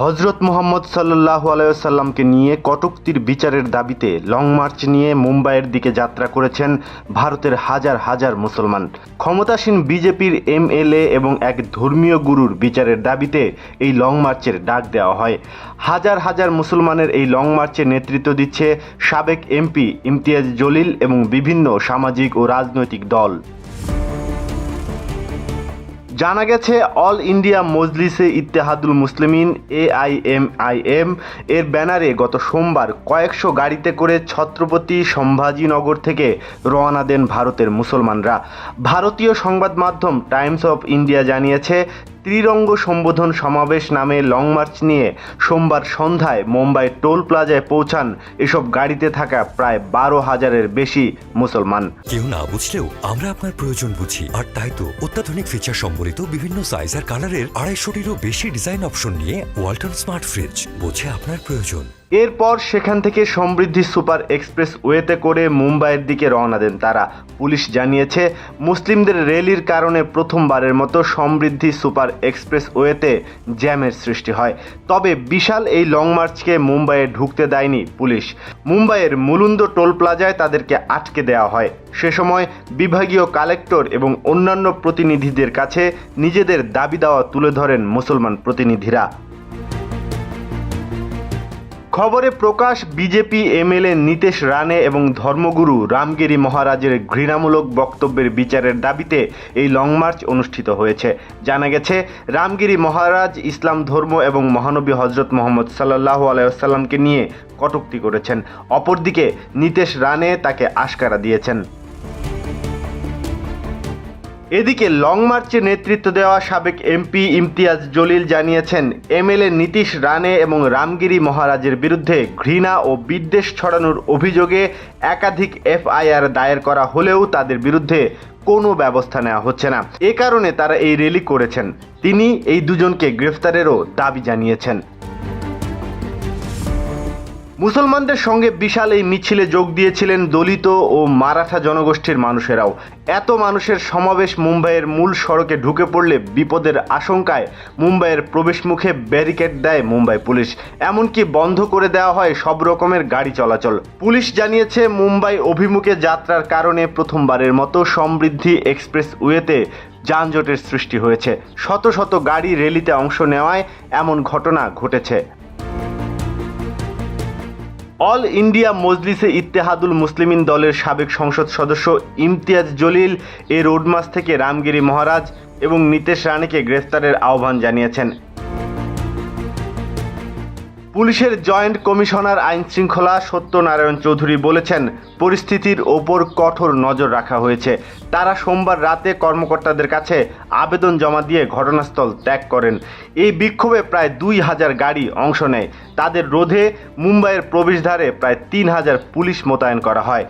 হজরত মুহাম্মদ সাল্লাল্লাহু আলাইহি ওয়াসাল্লামকে নিয়ে কটূক্তির বিচারের দাবিতে লং মার্চ নিয়ে মুম্বাইয়ের দিকে যাত্রা করেছেন ভারতের হাজার হাজার মুসলমান। ক্ষমতাসীন বিজেপির এমএলএ এবং এক ধর্মীয় গুরুর বিচারের দাবিতে এই লং মার্চের ডাক দেওয়া হয়। হাজার হাজার মুসলমানের এই লং মার্চে নেতৃত্ব দিচ্ছে সাবেক এমপি ইমতিয়াজ জলিল এবং বিভিন্ন সামাজিক ও রাজনৈতিক দল। জানা গেছে অল ইন্ডিয়া মজলিসে ইত্তেহাদুল মুসলিমিন AIMIM এর ব্যানারে গত সোমবার কয়েকশো গাড়িতে করে ছত্রপতি সম্ভাজিনগর থেকে রওনা দেন ভারতের মুসলমানরা। ভারতীয় সংবাদ মাধ্যম টাইমস অফ ইন্ডিয়া জানিয়েছে, ত্রিরঙ্গ সম্বোধন সমাবেশ নামে লং মার্চ নিয়ে সোমবার সন্ধ্যায় মুম্বাই টোল প্লাজায় পৌঁছান এসব গাড়িতে থাকা প্রায় 12,000-এর বেশি মুসলমান। কেউ না বুঝলেও আমরা আপনার প্রয়োজন বুঝি, আর তাই তো অত্যাধুনিক ফিচার সম্বলিত বিভিন্ন সাইজ আর কালারের 250-টিরও বেশি ডিজাইন অপশন নিয়ে ওয়ালটন স্মার্ট ফ্রিজ বোঝে আপনার প্রয়োজন। এরপর সেখান থেকে সমৃদ্ধি সুপার এক্সপ্রেস ওয়েতে করে মুম্বাইয়ের দিকে রওনা দেন তারা। পুলিশ জানিয়েছে, মুসলিমদের র্যালির কারণে প্রথমবারের মতো সমৃদ্ধি সুপার এক্সপ্রেস ওয়েতে জ্যামের সৃষ্টি হয়। তবে বিশাল এই লং মার্চকে মুম্বাইয়ে ঢুকতে দেয়নি পুলিশ। মুম্বাইয়ের মুলুন্দ টোল প্লাজায় তাদেরকে আটকে দেওয়া হয়। সে সময় বিভাগীয় কালেক্টর এবং অন্যান্য প্রতিনিধিদের কাছে নিজেদের দাবি দাওয়া তুলে ধরেন মুসলমান প্রতিনিধিরা। খবরে প্রকাশ, বিজেপি এমএলএ নীতেশ রানে এবং ধর্মগুরু রামগিরি মহারাজের ঘৃণামূলক বক্তব্যের বিচারের দাবিতে এই লং মার্চ অনুষ্ঠিত হয়েছে। জানা গেছে, রামগিরি মহারাজ ইসলাম ধর্ম এবং মহানবী হজরত মুহাম্মদ সাল্লাল্লাহু আলাইহি ওয়াসাল্লামকে নিয়ে কটূক্তি করেছেন। অপরদিকে নীতেশ রানে তাকে আশকারা দিয়েছেন। এদিকে লং মার্চে নেতৃত্ব দেওয়া সাবেক এমপি ইমতিয়াজ জলিল জানিয়েছেন, এমএলএ নীতিশ রানে এবং রামগিরি মহারাজের বিরুদ্ধে ঘৃণা ও বিদ্বেষ ছড়ানোর অভিযোগে একাধিক FIR দায়ের করা হলেও তাদের বিরুদ্ধে কোনো ব্যবস্থা নেওয়া হচ্ছে না। এ কারণে তারা এই র্যালি করেছেন। তিনি এই দুজনকে গ্রেফতারেরও দাবি জানিয়েছেন। মুসলমানদের সঙ্গে বিশাল এই মিছিলে যোগ দিয়েছিলেন দলিত ও মারাঠা জনগোষ্ঠীর মানুষেরাও। এত মানুষের সমাবেশ মুম্বাইয়ের মূল সড়কে ঢুকে পড়লে বিপদের আশঙ্কায় মুম্বাইয়ের প্রবেশমুখে ব্যারিকেড দেয় মুম্বাই পুলিশ। এমনকি বন্ধ করে দেওয়া হয় সব রকমের গাড়ি চলাচল। পুলিশ জানিয়েছে, মুম্বাই অভিমুখে যাত্রার কারণে প্রথমবারের মতো সমৃদ্ধি এক্সপ্রেস ওয়েতে যানজটের সৃষ্টি হয়েছে। শত শত গাড়ি র্যালিতে অংশ নেওয়ায় এমন ঘটনা ঘটেছে। অল ইন্ডিয়া মজলিসে ইত্তেহাদুল মুসলিমিন দলের সাবেক সংসদ সদস্য ইমতিয়াজ জলিল এই রোড মার্চ থেকে রামগিরি মহারাজ এবং নীতেশ রানেকে গ্রেফতারের আহ্বান জানিয়েছেন। পুলিশের জয়েন্ট কমিশনার আইন শৃঙ্খলা সত্যনারায়ণ চৌধুরী বলেছেন, পরিস্থিতির ওপর কঠোর নজর রাখা হয়েছে। তারা সোমবার রাতে কর্মকর্তাদের কাছে আবেদন জমা দিয়ে ঘটনাস্থল ত্যাগ করেন। এই বিক্ষোভে প্রায় 2,000 গাড়ি অংশ নেয়। তাদের রোধে মুম্বাইয়ের প্রবেশদ্বারে প্রায় 3,000 পুলিশ মোতায়েন করা হয়।